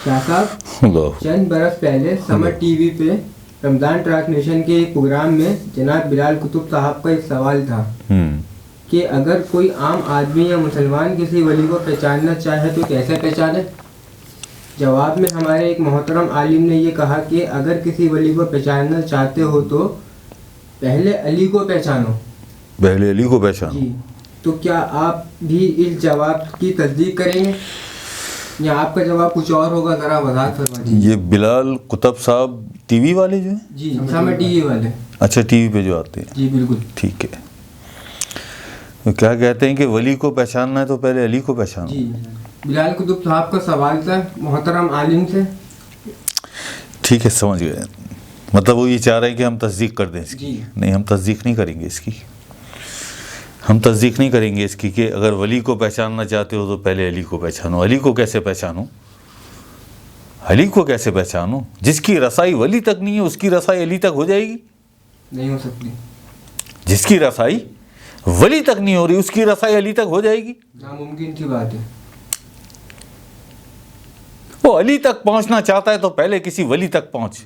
شاہ صاحب چند برس پہلے سمر ٹی وی پہ رمضان ٹرانسمیشن کے ایک پروگرام میں جناب بلال قطب صاحب کا ایک سوال تھا کہ اگر کوئی عام آدمی یا مسلمان کسی ولی کو پہچاننا چاہے تو کیسے پہچانے؟ جواب میں ہمارے ایک محترم عالم نے یہ کہا کہ اگر کسی ولی کو پہچاننا چاہتے ہو تو پہلے علی کو پہچانو. پہلے علی کو پہچانو. جی تو کیا آپ بھی اس جواب کی تصدیق کریں گے یا آپ کا جواب کچھ اور ہوگا؟ ذرا وضاحت فرما دیجیے. یہ بلال قطب صاحب ٹی وی والے جو ہیں؟ جی سمر ٹی وی والے. اچھا ٹی وی پہ جو آتے ہیں. جی بالکل ٹھیک ہے. کیا کہتے ہیں کہ ولی کو پہچاننا ہے تو پہلے علی کو پہچانو. جی بلال قطب صاحب کا سوال تھا محترم عالم سے. ٹھیک ہے سمجھ گئے. مطلب وہ یہ چاہ رہے ہیں کہ ہم تصدیق کر دیں اس کی. نہیں ہم تصدیق نہیں کریں گے اس کی. ہم تصدیق نہیں کریں گے اس کی کہ اگر ولی کو پہچاننا چاہتے ہو تو پہلے علی کو پہچانو. علی کو کیسے پہچانو؟ علی کو کیسے پہچانو؟ جس کی رسائی ولی تک نہیں ہے اس کی رسائی علی تک ہو جائے گی؟ نہیں ہو سکتی. جس کی رسائی ولی تک نہیں ہو رہی اس کی رسائی علی تک ہو جائے گی؟ ناممکن سی بات ہے. وہ علی تک پہنچنا چاہتا ہے تو پہلے کسی ولی تک پہنچ.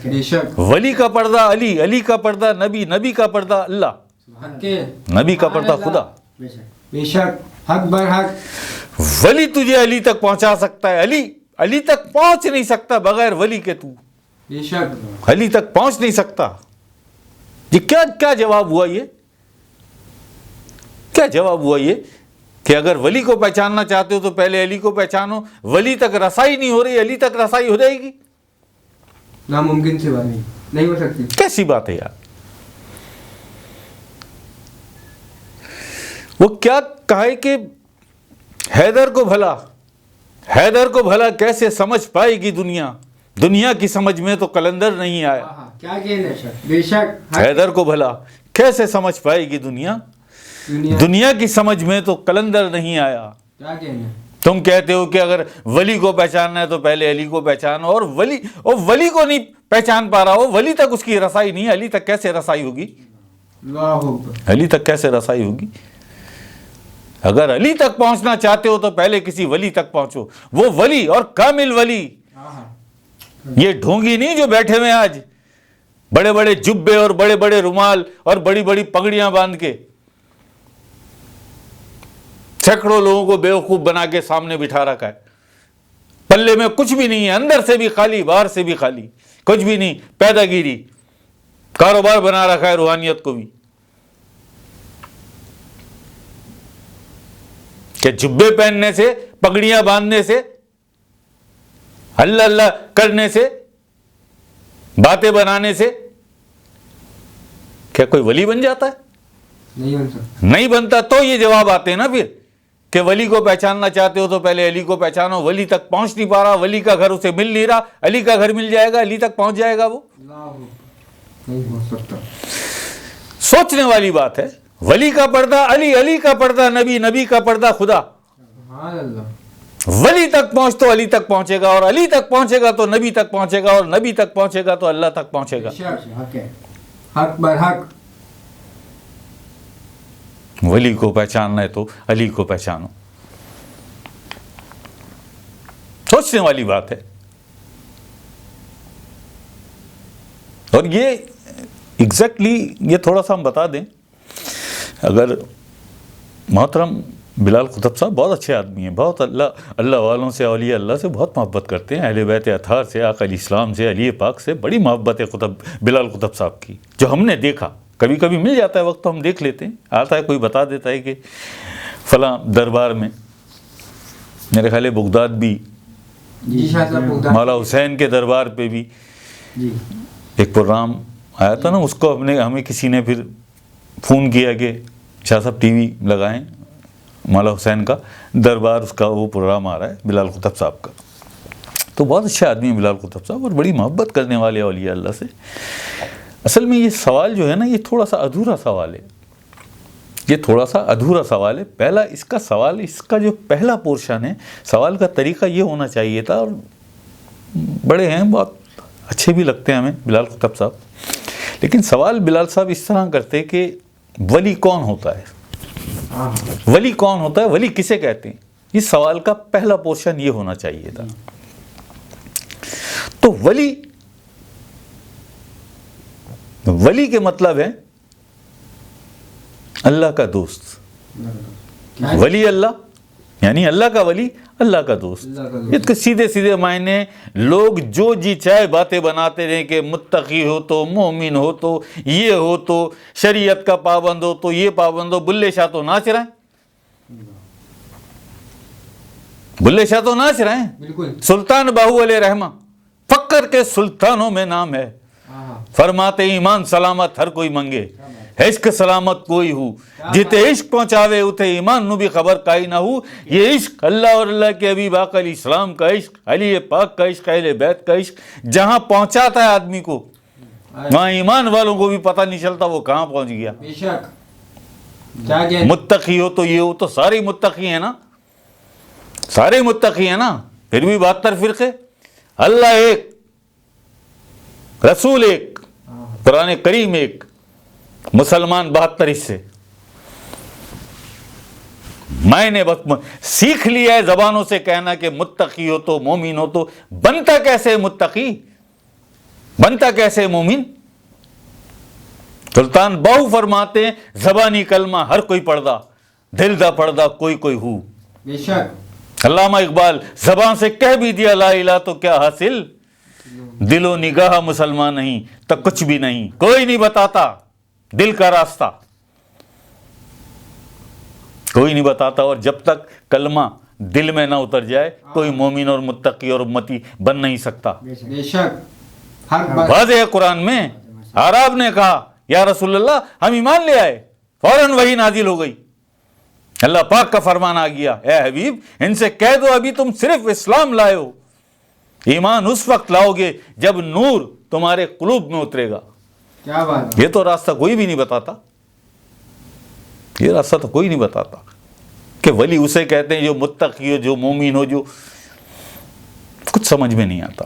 بے شک. ولی کا پردہ علی، علی کا پردہ نبی، نبی کا پردہ اللہ، نبی کا پردہ خدا. بے شک حق بر حق. ولی تجھے علی تک پہنچا سکتا ہے. علی علی تک پہنچ نہیں سکتا بغیر ولی کے. تو بے شک علی تک پہنچ نہیں سکتا. یہ کیا جواب ہوا؟ یہ کیا جواب ہوا یہ کہ اگر ولی کو پہچاننا چاہتے ہو تو پہلے علی کو پہچانو. ولی تک رسائی نہیں ہو رہی، علی تک رسائی ہو جائے گی؟ ناممکن سی بات نہیں ہو سکتی. کیسی بات ہے یار؟ وہ کیا کہے کہ حیدر کو بھلا کیسے سمجھ پائے گی دنیا؟ دنیا کی سمجھ میں تو قلندر نہیں آیا. کیا کہنا ہے؟ بے شک. حیدر کو بھلا کیسے سمجھ پائے گی دنیا؟ دنیا کی سمجھ میں تو قلندر نہیں آیا. کیا کہنا ہے؟ تم کہتے ہو کہ اگر ولی کو پہچاننا ہے تو پہلے علی کو پہچانو، اور ولی کو نہیں پہچان پا رہا ہو. ولی تک اس کی رسائی نہیں ہے. علی تک کیسے رسائی ہوگی؟ علی تک کیسے رسائی ہوگی؟ اگر علی تک پہنچنا چاہتے ہو تو پہلے کسی ولی تک پہنچو. وہ ولی اور کامل ولی، یہ ڈھونگی نہیں جو بیٹھے ہوئے آج بڑے بڑے جبے اور بڑے بڑے رومال اور بڑی بڑی پگڑیاں باندھ کے سینکڑوں لوگوں کو بیوقوف بنا کے سامنے بٹھا رکھا ہے. پلے میں کچھ بھی نہیں ہے، اندر سے بھی خالی باہر سے بھی خالی، کچھ بھی نہیں. پیدا گیری کاروبار بنا رکھا ہے روحانیت کو بھی، کہ جبے پہننے سے، پگڑیاں باندھنے سے، اللہ اللہ کرنے سے، باتیں بنانے سے کیا کوئی ولی بن جاتا ہے؟ نہیں بنتا. تو یہ جواب آتے ہیں نا پھر کہ ولی کو پہچاننا چاہتے ہو تو پہلے علی کو پہچانو. ولی تک پہنچ نہیں پا رہا، ولی کا گھر اسے مل نہیں رہا. علی کا گھر مل جائے گا، علی تک پہنچ جائے گا. وہ نہیں ہو سکتا. سوچنے والی بات ہے. ولی کا پردہ علی، علی کا پردہ نبی، نبی کا پردہ خدا. ولی تک پہنچ تو علی تک پہنچے گا، اور علی تک پہنچے گا تو نبی تک پہنچے گا، اور نبی تک پہنچے گا تو اللہ تک پہنچے گا. حق بر حق. ولی کو پہچاننا ہے تو علی کو پہچانو. سوچنے والی بات ہے. اور یہ ایگزیکٹلی یہ تھوڑا سا ہم بتا دیں. اگر محترم بلال قطب صاحب بہت اچھے آدمی ہیں، بہت اللہ والوں سے، اولیاء اللہ سے بہت محبت کرتے ہیں. اہل بیت اطہار سے، آقا علیہ السلام سے، علی پاک سے بڑی محبت ہے بلال قطب صاحب کی، جو ہم نے دیکھا. کبھی کبھی مل جاتا ہے وقت تو ہم دیکھ لیتے ہیں. آتا ہے کوئی بتا دیتا ہے کہ فلاں دربار میں، میرے خیال ہے بغداد بھی، مولا حسین کے دربار پہ بھی ایک پروگرام آیا تھا نا. اس کو ہمیں کسی نے پھر فون کیا کہ شاہ صاحب ٹی وی لگائیں، مولا حسین کا دربار، اس کا وہ پروگرام آ رہا ہے بلال قطب صاحب کا. تو بہت اچھے آدمی ہیں بلال قطب صاحب، اور بڑی محبت کرنے والے اولیاء اللہ سے. اصل میں یہ سوال جو ہے نا، یہ تھوڑا سا ادھورا سوال ہے. یہ تھوڑا سا ادھورا سوال ہے. پہلا اس کا سوال، اس کا جو پہلا پورشن ہے سوال کا طریقہ یہ ہونا چاہیے تھا. اور بڑے ہیں، بہت اچھے بھی لگتے ہیں ہمیں بلال قطب صاحب، لیکن سوال بلال صاحب اس طرح کرتے کہ ولی کون ہوتا ہے؟ ولی کون ہوتا ہے؟ ولی کسے کہتے ہیں؟ اس سوال کا پہلا پورشن یہ ہونا چاہیے تھا. تو ولی کے مطلب ہے اللہ کا دوست. ولی اللہ یعنی اللہ کا ولی, اللہ کا دوست. اس کے سیدھے سیدھے معنی لوگ جو جی چاہے باتیں بناتے رہیں کہ متقی ہو تو, مومن ہو تو, یہ ہو تو, شریعت کا پابند ہو تو, یہ پابند ہو. بلے شاہ تو ناچ رہے ہیں, بلے شاہ تو ناچ رہے ہیں. بالکل. سلطان باہو علیہ رحمہ فقر کے سلطانوں میں نام ہے, فرماتے ایمان سلامت ہر کوئی منگے, عشق سلامت کوئی ہو, جتے عشق پہنچاوے اتے ایمان نو بھی خبر کائی نہ ہو. یہ عشق اللہ اور اللہ کے حبیب آقا علیہ السلام کا عشق, علی پاک کا عشق, اہل بیت کا عشق, جہاں پہنچاتا ہے آدمی کو وہاں ایمان والوں کو بھی پتہ نہیں چلتا وہ کہاں پہنچ گیا. بے شک. متقی ہو تو یہ ہو تو سارے متقی ہیں نا, سارے متقی ہیں نا. پھر بھی 72 فرقے, اللہ ایک, رسول ایک, قرآن کریم ایک, مسلمان 72 حصے. میں نے بس سیکھ لیا ہے زبانوں سے کہنا کہ متقی ہو تو, مومن ہو تو. بنتا کیسے متقی, بنتا کیسے مومن؟ سلطان باہو فرماتے ہیں زبانی کلمہ ہر کوئی پڑھدا, دل دا پڑھدا کوئی کوئی ہو. بے شک. علامہ اقبال زبان سے کہہ بھی دیا لا الہ تو کیا حاصل, دل و نگاہ مسلمان نہیں تو کچھ بھی نہیں. کوئی نہیں بتاتا دل کا راستہ, کوئی نہیں بتاتا. اور جب تک کلمہ دل میں نہ اتر جائے کوئی مومن اور متقی اور امتی بن نہیں سکتا. بے شک. واضح ہے قرآن میں. اعراب نے کہا یا رسول اللہ ہم ایمان لے آئے, فوراً وحی نازل ہو گئی. اللہ پاک کا فرمان آ گیا, اے حبیب ان سے کہہ دو ابھی تم صرف اسلام لائے ہو, ایمان اس وقت لاؤ گے جب نور تمہارے قلوب میں اترے گا. کیا بات. یہ تو راستہ کوئی بھی نہیں بتاتا, یہ راستہ تو کوئی نہیں بتاتا کہ ولی اسے کہتے ہیں جو متقی ہو, جو مومن ہو, جو کچھ سمجھ میں نہیں آتا.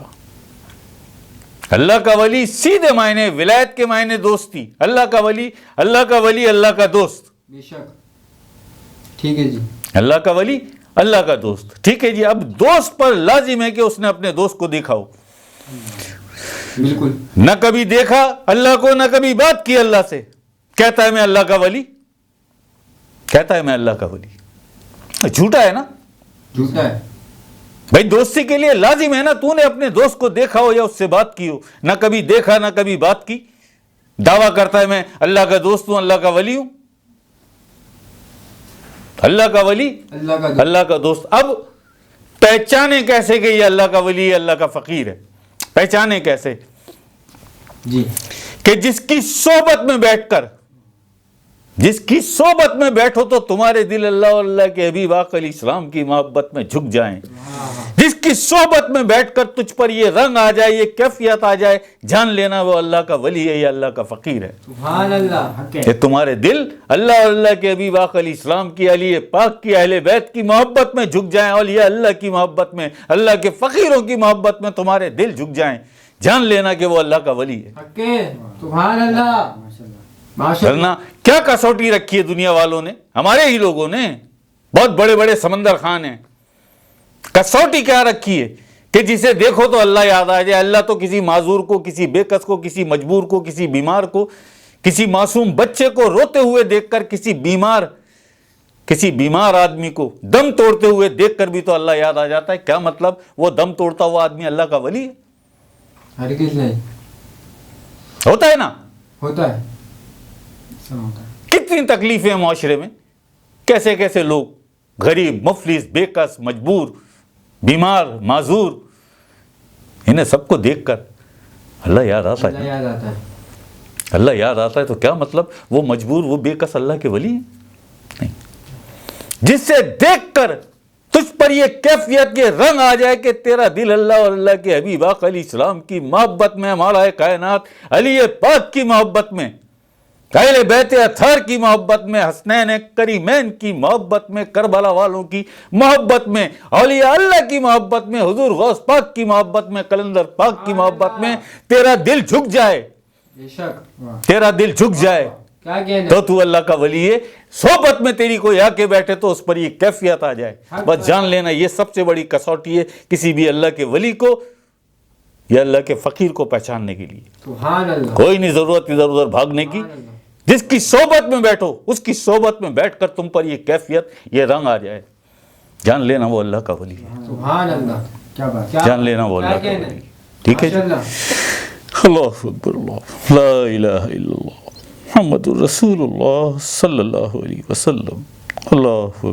اللہ کا ولی سیدھے معنی ولایت کے معنی دوستی. اللہ کا ولی, اللہ کا ولی, اللہ کا دوست. بے شک. ٹھیک ہے جی. اللہ کا ولی, اللہ کا دوست. ٹھیک ہے جی. اب دوست پر لازم ہے کہ اس نے اپنے دوست کو دیکھا ہو. بالکل. نہ کبھی دیکھا اللہ کو, نہ کبھی بات کی اللہ سے, کہتا ہے میں اللہ کا ولی, کہتا ہے میں اللہ کا ولی. جھوٹا ہے نا, جھوٹا ہے بھائی. دوستی کے لیے لازم ہے نا تو نے اپنے دوست کو دیکھا ہو یا اس سے بات کی ہو. نہ کبھی دیکھا نہ کبھی بات کی, دعویٰ کرتا ہے میں اللہ کا دوست ہوں, اللہ کا ولی ہوں. اللہ کا ولی, اللہ کا دوست. اب پہچانے کیسے کہ یہ اللہ کا ولی, اللہ کا فقیر ہے؟ پہچانے کیسے؟ جی کہ جس کی صحبت میں بیٹھ کر, جس کی صحبت میں بیٹھو تو تمہارے دل اللہ اور اللہ کے حبیب آقا علیہ السلام کی محبت میں جھک جائیں. جس کی صحبت میں بیٹھ کر تجھ پر یہ رنگ آ جائے, یہ کیفیت آ جائے, جان لینا وہ اللہ کا ولی ہے یا اللہ کا فقیر ہے. سبحان اللہ. کہ تمہارے دل اللہ اور اللہ کے حبیب آقا علیہ السلام کی, علی پاک کی, اہل بیت کی محبت میں جھک جائیں, اور یہ اللہ کی محبت میں, اللہ کے فقیروں کی محبت میں تمہارے دل جھک جائیں, جان لینا کہ وہ اللہ کا ولی ہے. سبحان اللہ. ورنہ کیا کسوٹی رکھی ہے دنیا والوں نے, ہمارے ہی لوگوں نے, بہت بڑے بڑے سمندر خان ہیں. کسوٹی کیا رکھی ہے کہ جسے دیکھو تو اللہ یاد آ جائے. اللہ تو کسی معذور کو, کسی بے کس کو, کسی مجبور کو, کسی بیمار کو, کسی معصوم بچے کو روتے ہوئے دیکھ کر, کسی بیمار آدمی کو دم توڑتے ہوئے دیکھ کر بھی تو اللہ یاد آ جاتا ہے. کیا مطلب وہ دم توڑتا ہوا آدمی اللہ کا ولی ہے؟ ہرگز نہیں. ہوتا ہے نا, ہوتا ہے. کتنی تکلیفیں ہیں معاشرے میں, کیسے کیسے لوگ غریب, مفلس, بے کس, مجبور, بیمار, معذور, انہیں سب کو دیکھ کر اللہ یاد آتا ہے. اللہ یاد آتا ہے تو کیا مطلب وہ مجبور, وہ بے کس اللہ کے ولی ہیں؟ نہیں. جس سے دیکھ کر تجھ پر یہ کیفیت, یہ رنگ آ جائے کہ تیرا دل اللہ اور اللہ کے حبیب آقا علیہ السلام کی محبت میں, مولا کائنات علی پاک کی محبت میں, اہل بیت اطہار کی محبت میں, حسنین کریمین کی محبت میں, کربلا والوں کی محبت میں, اولیاء اللہ کی محبت میں, حضور غوث پاک کی محبت میں, قلندر پاک کی محبت میں تیرا دل جھک جائے, تیرا دل جھک جائے تو اللہ کا ولی ہے. صحبت میں تیری کوئی آ کے بیٹھے تو اس پر یہ کیفیت آ جائے, بس جان لینا یہ سب سے بڑی کسوٹی ہے کسی بھی اللہ کے ولی کو یہ اللہ کے فقیر کو پہچاننے کے لیے. سبحان اللہ. کوئی نہیں ضرورت ادھر ادھر بھاگنے کی. جس کی صحبت میں بیٹھو اس کی صحبت میں بیٹھ کر تم پر یہ کیفیت یہ رنگ آ جائے, جان لینا وہ اللہ کا ولی ہے. سبحان اللہ. کیا بات. جان لینا وہ اللہ کا ولی. ٹھیک ہے جی. اللہ اکبر, اللہ لا الہ الا اللہ محمد الرسول اللہ صلی اللہ علیہ وسلم. اللہ اکبر.